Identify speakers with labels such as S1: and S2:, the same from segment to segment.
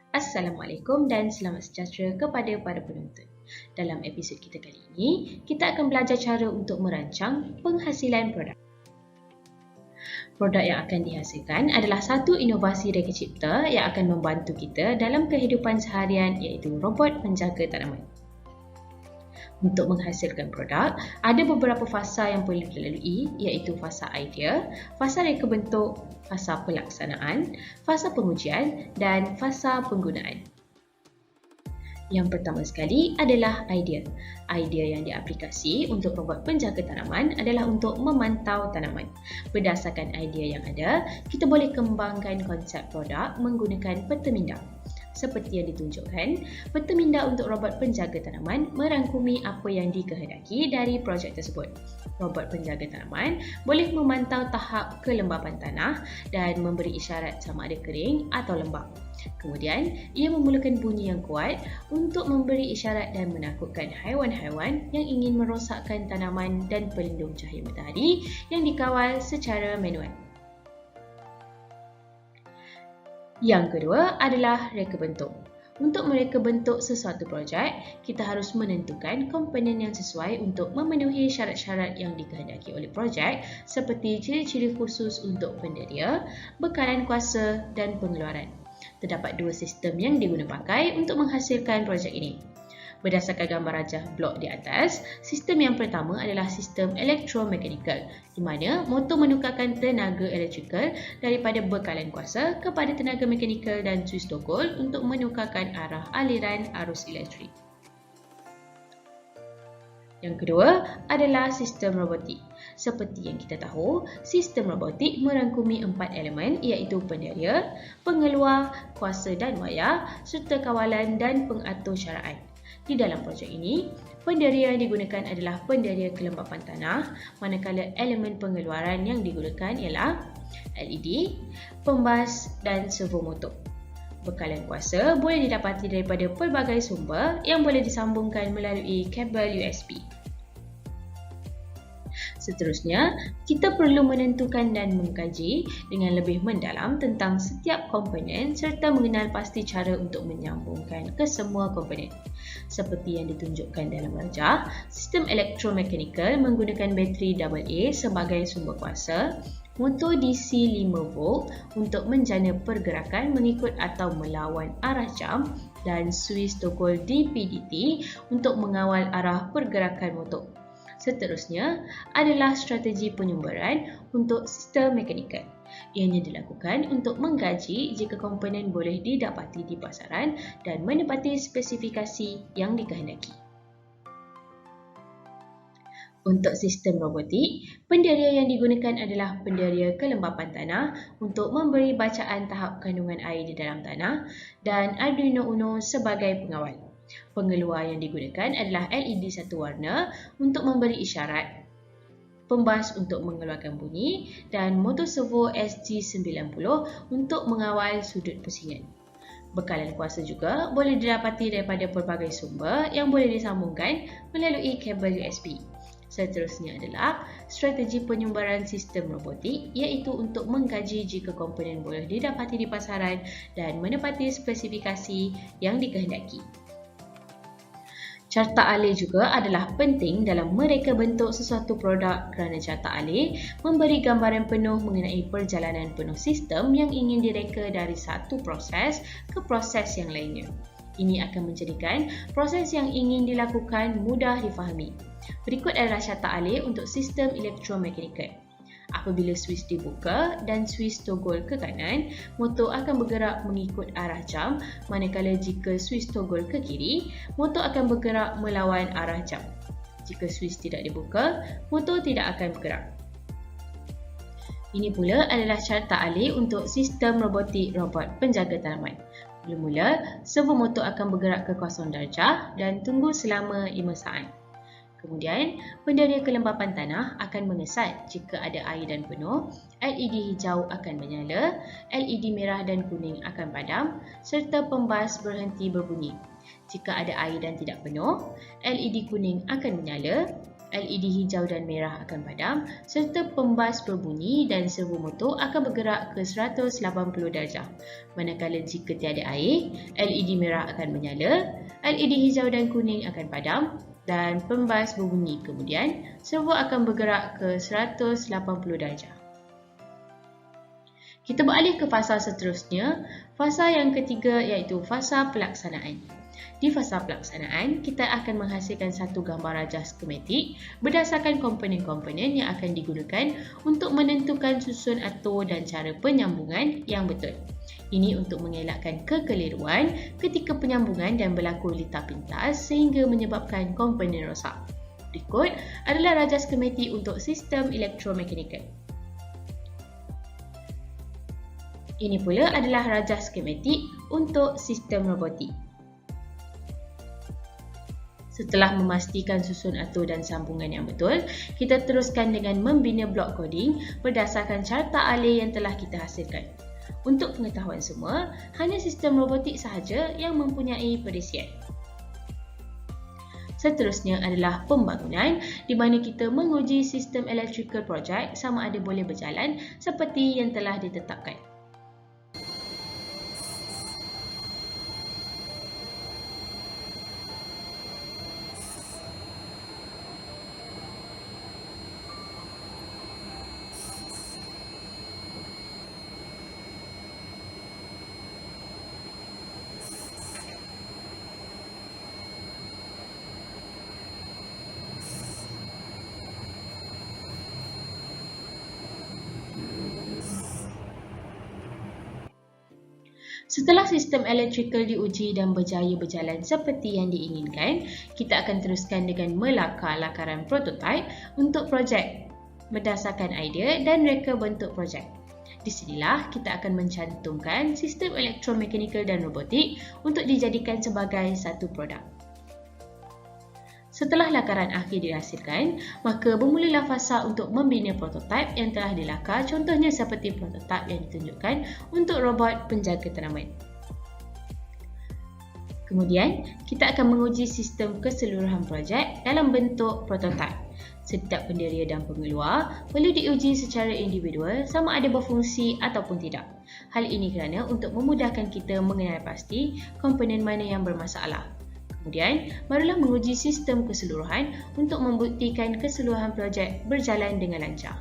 S1: Assalamualaikum dan selamat sejahtera kepada para penonton. Dalam episod kita kali ini, kita akan belajar cara untuk merancang penghasilan produk. Produk yang akan dihasilkan adalah satu inovasi reka cipta yang akan membantu kita dalam kehidupan seharian iaitu robot penjaga tanaman. Untuk menghasilkan produk, ada beberapa fasa yang perlu dilalui iaitu fasa idea, fasa reka bentuk, fasa pelaksanaan, fasa pengujian dan fasa penggunaan. Yang pertama sekali adalah idea. Idea yang diaplikasi untuk robot penjaga tanaman adalah untuk memantau tanaman. Berdasarkan idea yang ada, kita boleh kembangkan konsep produk menggunakan peta minda. Seperti yang ditunjukkan, peta minda untuk robot penjaga tanaman merangkumi apa yang dikehendaki dari projek tersebut. Robot penjaga tanaman boleh memantau tahap kelembapan tanah dan memberi isyarat sama ada kering atau lembap. Kemudian, ia memerlukan bunyi yang kuat untuk memberi isyarat dan menakutkan haiwan-haiwan yang ingin merosakkan tanaman dan pelindung cahaya matahari yang dikawal secara manual. Yang kedua adalah reka bentuk. Untuk mereka bentuk sesuatu projek, kita harus menentukan komponen yang sesuai untuk memenuhi syarat-syarat yang dikehendaki oleh projek seperti ciri-ciri khusus untuk penderia, bekalan kuasa dan pengeluaran. Terdapat dua sistem yang diguna pakai untuk menghasilkan projek ini. Berdasarkan gambar rajah blok di atas, sistem yang pertama adalah sistem elektromekanikal, di mana motor menukarkan tenaga elektrikal daripada bekalan kuasa kepada tenaga mekanikal dan suis togol untuk menukarkan arah aliran arus elektrik. Yang kedua adalah sistem robotik. Seperti yang kita tahu, sistem robotik merangkumi 4 elemen iaitu penderia, pengeluar, kuasa dan wayar, serta kawalan dan pengatur syaraan. Di dalam projek ini, penderia yang digunakan adalah penderia kelembapan tanah, manakala elemen pengeluaran yang digunakan ialah LED, pembas dan servo motor. Bekalan kuasa boleh didapati daripada pelbagai sumber yang boleh disambungkan melalui kabel USB. Seterusnya, kita perlu menentukan dan mengkaji dengan lebih mendalam tentang setiap komponen serta mengenal pasti cara untuk menyambungkan ke semua komponen. Seperti yang ditunjukkan dalam rajah, sistem elektromekanikal menggunakan bateri AA sebagai sumber kuasa, motor DC 5V untuk menjana pergerakan mengikut atau melawan arah jam dan suis togol DPDT untuk mengawal arah pergerakan motor. Seterusnya adalah strategi penyumbaran untuk sistem mekanikal. Ianya dilakukan untuk mengkaji jika komponen boleh didapati di pasaran dan menepati spesifikasi yang dikehendaki. Untuk sistem robotik, penderia yang digunakan adalah penderia kelembapan tanah untuk memberi bacaan tahap kandungan air di dalam tanah dan Arduino Uno sebagai pengawal. Pengeluar yang digunakan adalah LED satu warna untuk memberi isyarat, pembas untuk mengeluarkan bunyi dan motor servo SG90 untuk mengawal sudut pusingan. Bekalan kuasa juga boleh didapati daripada pelbagai sumber yang boleh disambungkan melalui kabel USB. Seterusnya adalah strategi penyumbaran sistem robotik iaitu untuk mengkaji jika komponen boleh didapati di pasaran dan menepati spesifikasi yang dikehendaki. Carta alih juga adalah penting dalam mereka bentuk sesuatu produk kerana carta alih memberi gambaran penuh mengenai perjalanan penuh sistem yang ingin direka dari satu proses ke proses yang lainnya. Ini akan menjadikan proses yang ingin dilakukan mudah difahami. Berikut adalah carta alih untuk sistem elektromekanikal. Apabila suis dibuka dan suis togol ke kanan, motor akan bergerak mengikut arah jam, manakala jika suis togol ke kiri, motor akan bergerak melawan arah jam. Jika suis tidak dibuka, motor tidak akan bergerak. Ini pula adalah carta alih untuk sistem robotik robot penjaga tanaman. Mula-mula, servo motor akan bergerak ke 0 darjah dan tunggu selama 5 saat. Kemudian, penderia kelembapan tanah akan mengesat jika ada air dan penuh, LED hijau akan menyala, LED merah dan kuning akan padam, serta pembas berhenti berbunyi. Jika ada air dan tidak penuh, LED kuning akan menyala, LED hijau dan merah akan padam serta pembas berbunyi dan servo motor akan bergerak ke 180 darjah. Manakala jika tiada air, LED merah akan menyala, LED hijau dan kuning akan padam dan pembas berbunyi. Kemudian, servo akan bergerak ke 180 darjah. Kita beralih ke fasa seterusnya, fasa yang ketiga iaitu fasa pelaksanaan. Di fasa pelaksanaan, kita akan menghasilkan satu gambar rajah skematik berdasarkan komponen-komponen yang akan digunakan untuk menentukan susun atur dan cara penyambungan yang betul. Ini untuk mengelakkan kekeliruan ketika penyambungan dan berlaku litar pintas sehingga menyebabkan komponen rosak. Berikut adalah rajah skematik untuk sistem elektromekanikal. Ini pula adalah rajah skematik untuk sistem robotik. Setelah memastikan susun atur dan sambungan yang betul, kita teruskan dengan membina blok koding berdasarkan carta alih yang telah kita hasilkan. Untuk pengetahuan semua, hanya sistem robotik sahaja yang mempunyai perisian. Seterusnya adalah pembangunan di mana kita menguji sistem electrical project sama ada boleh berjalan seperti yang telah ditetapkan. Setelah sistem elektrikal diuji dan berjaya berjalan seperti yang diinginkan, kita akan teruskan dengan melakar lakaran prototipe untuk projek berdasarkan idea dan reka bentuk projek. Di sinilah kita akan mencantumkan sistem elektromekanikal dan robotik untuk dijadikan sebagai satu produk. Setelah lakaran akhir dihasilkan, maka bermulalah fasa untuk membina prototipe yang telah dilakar, contohnya seperti prototipe yang ditunjukkan untuk robot penjaga tanaman. Kemudian, kita akan menguji sistem keseluruhan projek dalam bentuk prototipe. Setiap penderia dan pengeluar perlu diuji secara individual sama ada berfungsi ataupun tidak. Hal ini kerana untuk memudahkan kita mengenal pasti komponen mana yang bermasalah. Kemudian, barulah menguji sistem keseluruhan untuk membuktikan keseluruhan projek berjalan dengan lancar.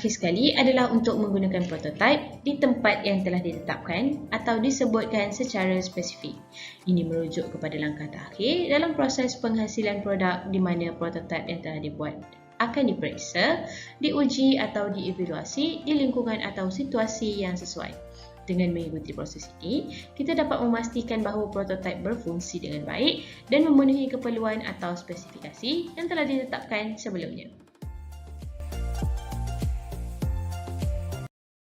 S1: Akhir sekali adalah untuk menggunakan prototipe di tempat yang telah ditetapkan atau disebutkan secara spesifik. Ini merujuk kepada langkah terakhir dalam proses penghasilan produk di mana prototipe yang telah dibuat akan diperiksa, diuji atau dievaluasi di lingkungan atau situasi yang sesuai. Dengan mengikuti proses ini, kita dapat memastikan bahawa prototipe berfungsi dengan baik dan memenuhi keperluan atau spesifikasi yang telah ditetapkan sebelumnya.